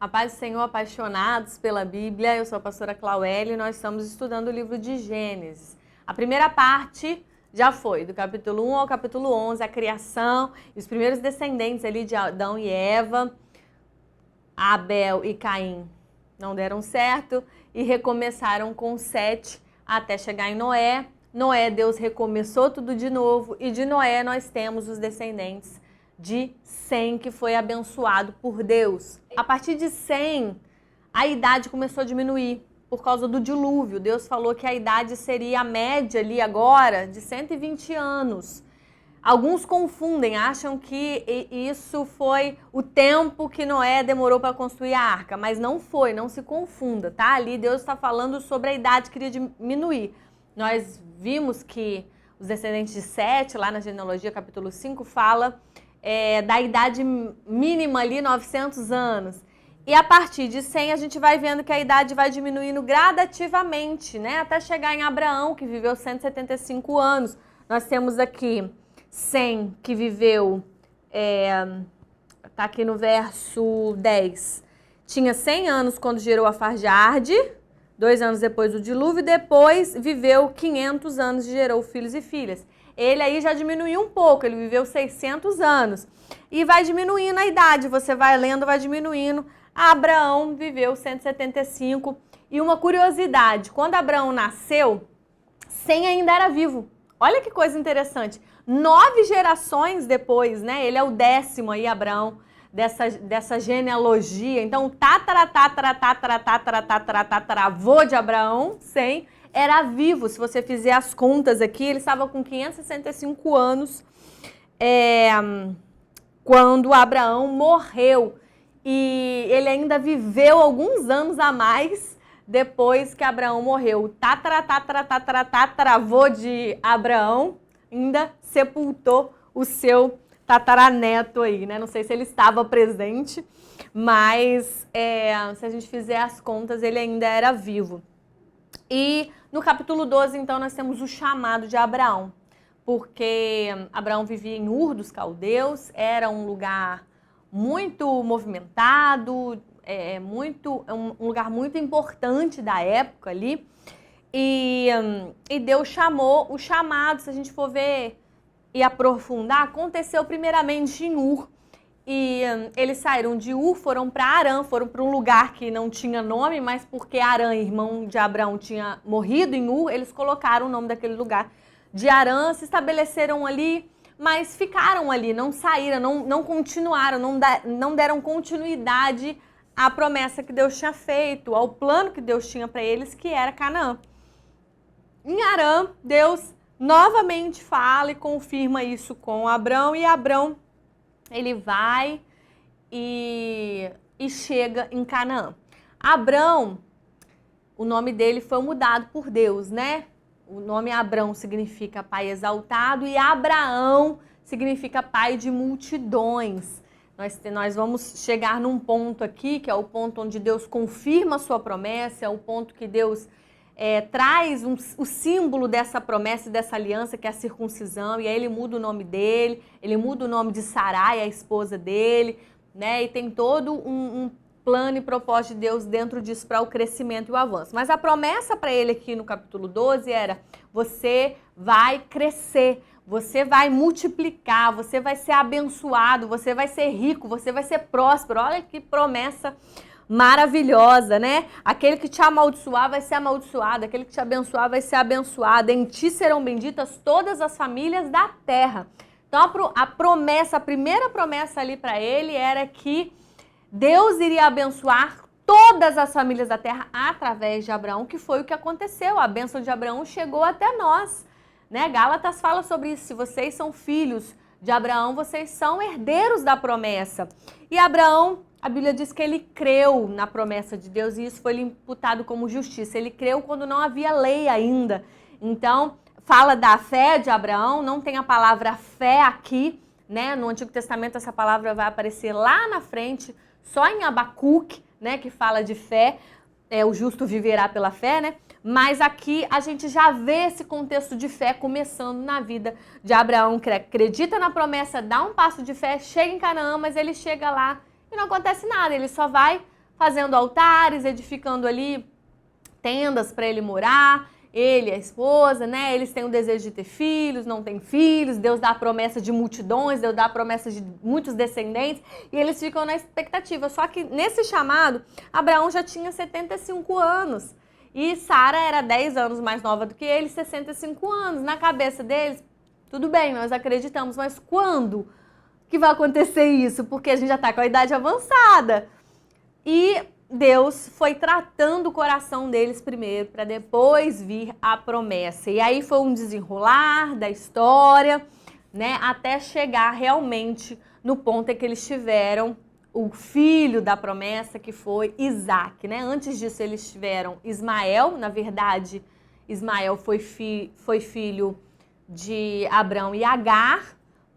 A paz do Senhor, apaixonados pela Bíblia, eu sou a pastora Claueli e nós estamos estudando o livro de Gênesis. A primeira parte já foi, do capítulo 1 ao capítulo 11, a criação e os primeiros descendentes ali de Adão e Eva, Abel e Caim não deram certo e recomeçaram com Sete até chegar em Noé. Noé, Deus recomeçou tudo de novo e de Noé nós temos os descendentes de Sem, que foi abençoado por Deus. A partir de Sem, a idade começou a diminuir por causa do dilúvio. Deus falou que a idade seria a média ali agora de 120 anos. Alguns confundem, acham que isso foi o tempo que Noé demorou para construir a arca, mas não foi, não se confunda, tá? Ali Deus está falando sobre a idade que iria diminuir. Nós vimos que os descendentes de Sete, lá na genealogia, capítulo 5, fala da idade mínima ali, 900 anos. E a partir de 100 a gente vai vendo que a idade vai diminuindo gradativamente, né? Até chegar em Abraão, que viveu 175 anos. Nós temos aqui Sem, que viveu, tá aqui no verso 10, tinha 100 anos quando gerou a Farjade, 2 anos depois do dilúvio, depois viveu 500 anos e gerou filhos e filhas. Ele aí já diminuiu um pouco, ele viveu 600 anos. E vai diminuindo a idade, você vai lendo, vai diminuindo. Abraão viveu 175. E uma curiosidade, quando Abraão nasceu, Sem ainda era vivo. Olha que coisa interessante. 9 gerações depois, né? Ele é o 10º aí, Abraão, dessa genealogia. Então, tataravô de Abraão, Sem, era vivo. Se você fizer as contas aqui, ele estava com 565 anos quando Abraão morreu. E ele ainda viveu alguns anos a mais depois que Abraão morreu. O tataravô de Abraão ainda sepultou o seu tataraneto aí, né? Não sei se ele estava presente, mas se a gente fizer as contas, ele ainda era vivo. E no capítulo 12, então, nós temos o chamado de Abraão, porque Abraão vivia em Ur dos Caldeus, era um lugar muito movimentado, um lugar muito importante da época ali, e Deus chamou. O chamado, se a gente for ver e aprofundar, aconteceu primeiramente em Ur. E eles saíram de Ur, foram para Harã, foram para um lugar que não tinha nome, mas porque Harã, irmão de Abraão, tinha morrido em Ur, eles colocaram o nome daquele lugar de Harã, se estabeleceram ali, mas ficaram ali, não saíram, não continuaram, não deram continuidade à promessa que Deus tinha feito, ao plano que Deus tinha para eles, que era Canaã. Em Harã, Deus novamente fala e confirma isso com Abrão, e Abrão, ele vai e chega em Canaã. Abrão, o nome dele foi mudado por Deus, né? O nome Abrão significa pai exaltado e Abraão significa pai de multidões. Nós vamos chegar num ponto aqui, que é o ponto onde Deus confirma a sua promessa, é o ponto que Deus traz o símbolo dessa promessa e dessa aliança, que é a circuncisão, e aí ele muda o nome dele, ele muda o nome de Sarai, a esposa dele, né? E tem todo um plano e propósito de Deus dentro disso para o crescimento e o avanço. Mas a promessa para ele aqui no capítulo 12 era: você vai crescer, você vai multiplicar, você vai ser abençoado, você vai ser rico, você vai ser próspero. Olha que promessa maravilhosa, né? Aquele que te amaldiçoar vai ser amaldiçoado, aquele que te abençoar vai ser abençoado. Em ti serão benditas todas as famílias da terra. Então a promessa, a primeira promessa ali para ele era que Deus iria abençoar todas as famílias da terra através de Abraão, que foi o que aconteceu. A bênção de Abraão chegou até nós, né? Gálatas fala sobre isso. Se vocês são filhos de Abraão, vocês são herdeiros da promessa. E Abraão, a Bíblia diz que ele creu na promessa de Deus e isso foi lhe imputado como justiça. Ele creu quando não havia lei ainda. Então, fala da fé de Abraão, não tem a palavra fé aqui, né? No Antigo Testamento essa palavra vai aparecer lá na frente, só em Abacuque, né? Que fala de fé, o justo viverá pela fé, né? Mas aqui a gente já vê esse contexto de fé começando na vida de Abraão, que acredita na promessa, dá um passo de fé, chega em Canaã, mas ele chega lá e não acontece nada, ele só vai fazendo altares, edificando ali tendas para ele morar, ele e a esposa, né? Eles têm o desejo de ter filhos, não têm filhos, Deus dá a promessa de multidões, Deus dá a promessa de muitos descendentes, e eles ficam na expectativa. Só que nesse chamado, Abraão já tinha 75 anos, e Sara era 10 anos mais nova do que ele, 65 anos. Na cabeça deles, tudo bem, nós acreditamos, mas quando que vai acontecer isso? Porque a gente já está com a idade avançada. E Deus foi tratando o coração deles primeiro, para depois vir a promessa. E aí foi um desenrolar da história, né, até chegar realmente no ponto em que eles tiveram o filho da promessa, que foi Isaac, né? Antes disso eles tiveram Ismael. Na verdade, Ismael foi filho de Abrão e Agar,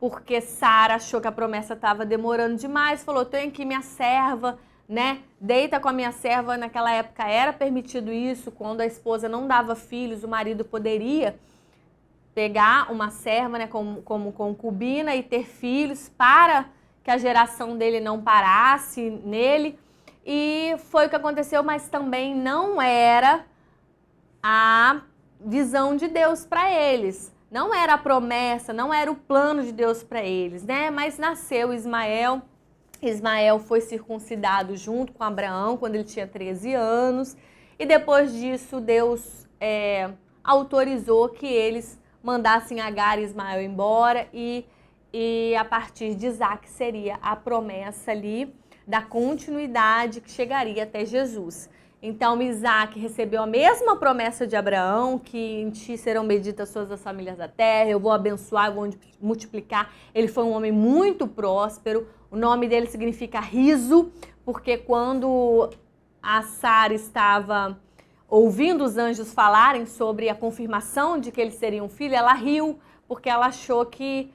porque Sara achou que a promessa estava demorando demais, falou, tenho aqui minha serva, né? Deita com a minha serva. Naquela época era permitido isso, quando a esposa não dava filhos, o marido poderia pegar uma serva, né, como concubina e ter filhos para que a geração dele não parasse nele. E foi o que aconteceu, mas também não era a visão de Deus para eles. Não era a promessa, não era o plano de Deus para eles, né? Mas nasceu Ismael. Ismael foi circuncidado junto com Abraão quando ele tinha 13 anos. E depois disso, Deus autorizou que eles mandassem Agar e Ismael embora. E a partir de Isaac seria a promessa ali da continuidade que chegaria até Jesus. Então, Isaac recebeu a mesma promessa de Abraão, que em ti serão benditas todas as famílias da terra, eu vou abençoar, eu vou multiplicar. Ele foi um homem muito próspero, o nome dele significa riso, porque quando a Sara estava ouvindo os anjos falarem sobre a confirmação de que eles seriam um filho, ela riu, porque ela achou que,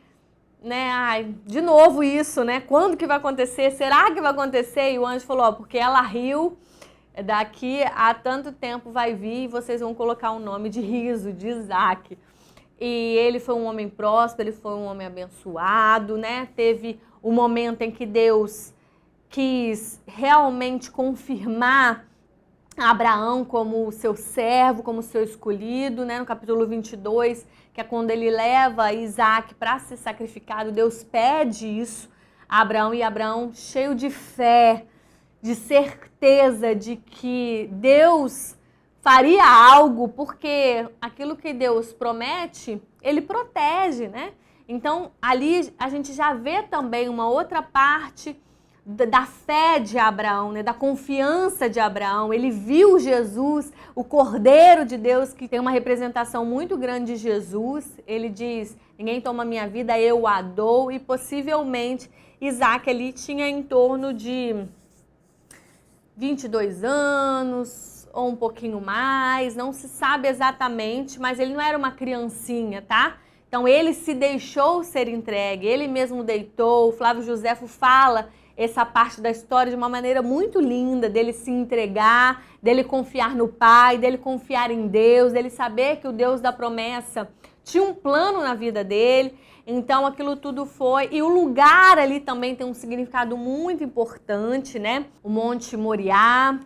né, ai, de novo isso, né? Quando que vai acontecer? Será que vai acontecer? E o anjo falou, ó, porque ela riu, daqui a tanto tempo vai vir e vocês vão colocar o nome de riso, de Isaac. E ele foi um homem próspero, ele foi um homem abençoado, né? Teve o momento em que Deus quis realmente confirmar Abraão como seu servo, como seu escolhido, né? No capítulo 22, que é quando ele leva Isaac para ser sacrificado, Deus pede isso a Abraão, e Abraão, cheio de fé, de certeza de que Deus faria algo, porque aquilo que Deus promete, ele protege, né? Então, ali a gente já vê também uma outra parte da fé de Abraão, né? Da confiança de Abraão. Ele viu Jesus, o Cordeiro de Deus, que tem uma representação muito grande de Jesus. Ele diz, ninguém toma minha vida, eu a dou. E possivelmente Isaac ali tinha em torno de 22 anos ou um pouquinho mais, não se sabe exatamente, mas ele não era uma criancinha, tá? Então ele se deixou ser entregue, ele mesmo deitou. O Flávio Josefo fala essa parte da história de uma maneira muito linda, dele se entregar, dele confiar no Pai, dele confiar em Deus, dele saber que o Deus da promessa tinha um plano na vida dele. Então aquilo tudo foi, e o lugar ali também tem um significado muito importante, né? O Monte Moriá,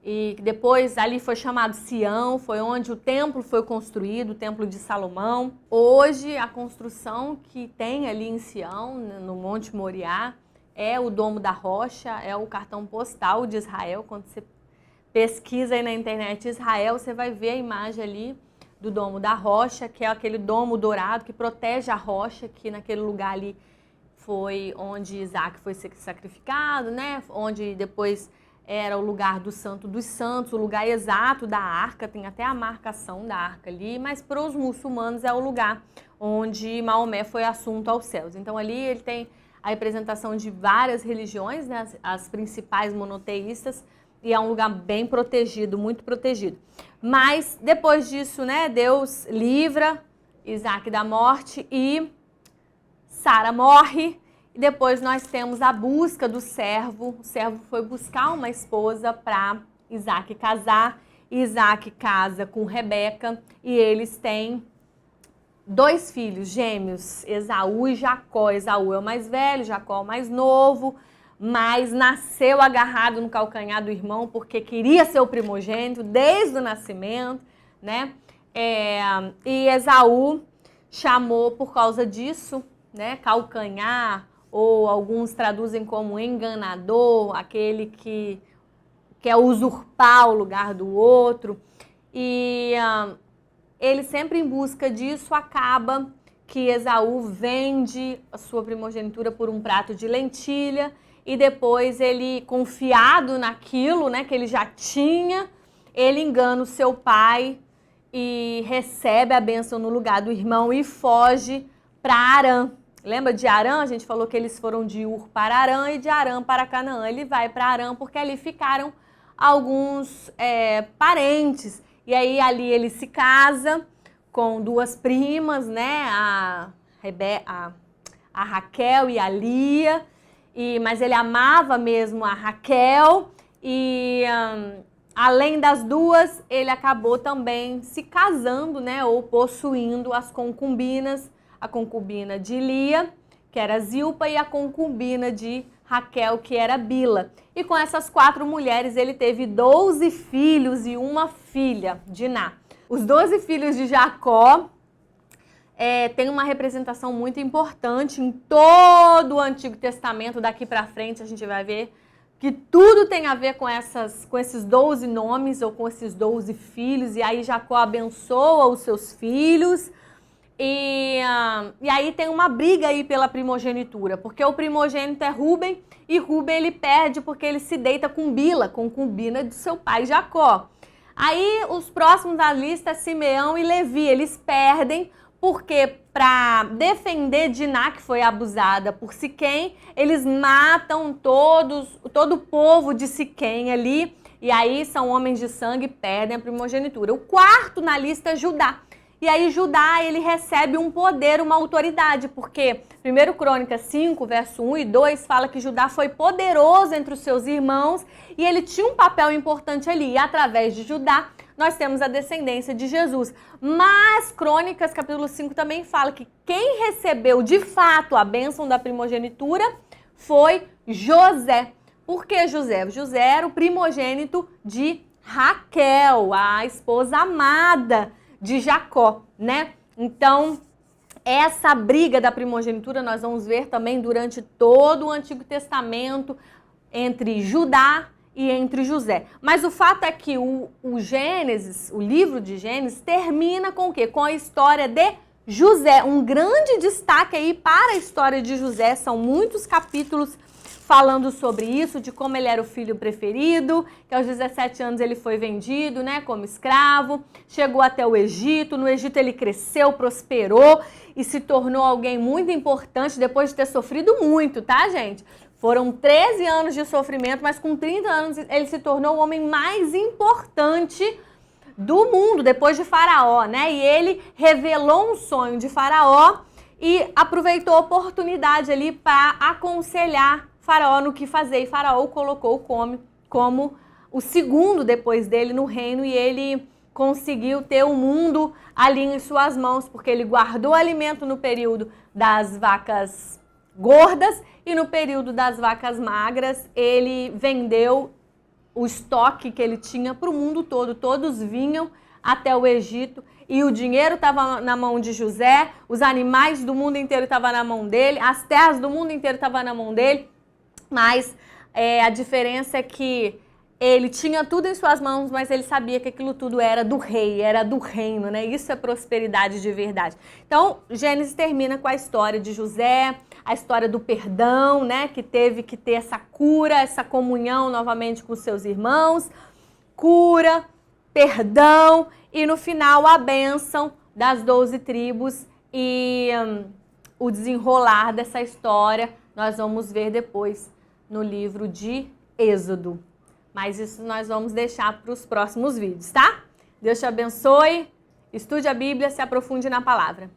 e depois ali foi chamado Sião, foi onde o templo foi construído, o Templo de Salomão. Hoje a construção que tem ali em Sião, no Monte Moriá, é o Domo da Rocha, é o cartão postal de Israel. Quando você pesquisa aí na internet Israel, você vai ver a imagem ali do Domo da Rocha, que é aquele domo dourado que protege a rocha, que naquele lugar ali foi onde Isaac foi sacrificado, né? Onde depois era o lugar do Santo dos Santos, o lugar exato da arca, tem até a marcação da arca ali, mas para os muçulmanos é o lugar onde Maomé foi assunto aos céus. Então ali ele tem a representação de várias religiões, né? As principais monoteístas, e é um lugar bem protegido, muito protegido. Mas depois disso, né, Deus livra Isaac da morte e Sara morre. E depois nós temos a busca do servo. O servo foi buscar uma esposa para Isaac casar. Isaac casa com Rebeca e eles têm 2 filhos gêmeos, Esaú e Jacó. Esaú é o mais velho, Jacó é o mais novo. mas nasceu agarrado no calcanhar do irmão porque queria ser o primogênito desde o nascimento, né? E Esaú chamou por causa disso, né? Calcanhar, ou alguns traduzem como enganador, aquele que quer usurpar o lugar do outro. E ele sempre em busca disso acaba que Esaú vende a sua primogenitura por um prato de lentilha e depois ele, confiado naquilo, né, que ele já tinha, ele engana o seu pai e recebe a bênção no lugar do irmão e foge para Arã. Lembra de Arã? A gente falou que eles foram de Ur para Arã e de Arã para Canaã. Ele vai para Arã porque ali ficaram alguns parentes. E aí ali ele se casa com duas primas, né? A Raquel e a Lia. Mas ele amava mesmo a Raquel e além das duas, ele acabou também se casando, né, ou possuindo as concubinas, a concubina de Lia, que era Zilpa, e a concubina de Raquel, que era Bila. E com essas 4 mulheres ele teve 12 filhos e uma filha, Diná. Os 12 filhos de Jacó tem uma representação muito importante em todo o Antigo Testamento. Daqui para frente a gente vai ver que tudo tem a ver com esses 12 nomes ou com esses 12 filhos. E aí Jacó abençoa os seus filhos. E aí tem uma briga aí pela primogenitura, porque o primogênito é Rúben e Rúben ele perde porque ele se deita com Bila, concubina de seu pai Jacó. Aí os próximos da lista é Simeão e Levi, eles perdem porque para defender Diná, que foi abusada por Siquém, eles matam todo o povo de Siquém ali, e aí são homens de sangue e perdem a primogenitura. O quarto na lista é Judá. E aí Judá, ele recebe um poder, uma autoridade, porque 1 Crônicas 5, verso 1 e 2, fala que Judá foi poderoso entre os seus irmãos e ele tinha um papel importante ali. E através de Judá, nós temos a descendência de Jesus. Mas Crônicas, capítulo 5, também fala que quem recebeu de fato a bênção da primogenitura foi José. Por que José? José era o primogênito de Raquel, a esposa amada de Jacó, né? Então, essa briga da primogenitura nós vamos ver também durante todo o Antigo Testamento entre Judá e entre José. Mas o fato é que o Gênesis, o livro de Gênesis, termina com o quê? Com a história de José. Um grande destaque aí para a história de José. São muitos capítulos falando sobre isso, de como ele era o filho preferido, que aos 17 anos ele foi vendido, né, como escravo, chegou até o Egito. No Egito ele cresceu, prosperou e se tornou alguém muito importante depois de ter sofrido muito, tá, gente? Foram 13 anos de sofrimento, mas com 30 anos ele se tornou o homem mais importante do mundo, depois de Faraó, né? E ele revelou um sonho de Faraó e aproveitou a oportunidade ali para aconselhar Faraó no que fazer. E Faraó o colocou como o segundo depois dele no reino e ele conseguiu ter o mundo ali em suas mãos, porque ele guardou alimento no período das vacas gordas e no período das vacas magras ele vendeu o estoque que ele tinha para o mundo todo. Todos vinham até o Egito e o dinheiro estava na mão de José, os animais do mundo inteiro estavam na mão dele, as terras do mundo inteiro estavam na mão dele, mas a diferença é que ele tinha tudo em suas mãos, mas ele sabia que aquilo tudo era do rei, era do reino, né? Isso é prosperidade de verdade. Então, Gênesis termina com a história de José, a história do perdão, né? Que teve que ter essa cura, essa comunhão novamente com seus irmãos. Cura, perdão e no final a bênção das 12 tribos e o desenrolar dessa história nós vamos ver depois no livro de Êxodo. Mas isso nós vamos deixar para os próximos vídeos, tá? Deus te abençoe, estude a Bíblia, se aprofunde na palavra.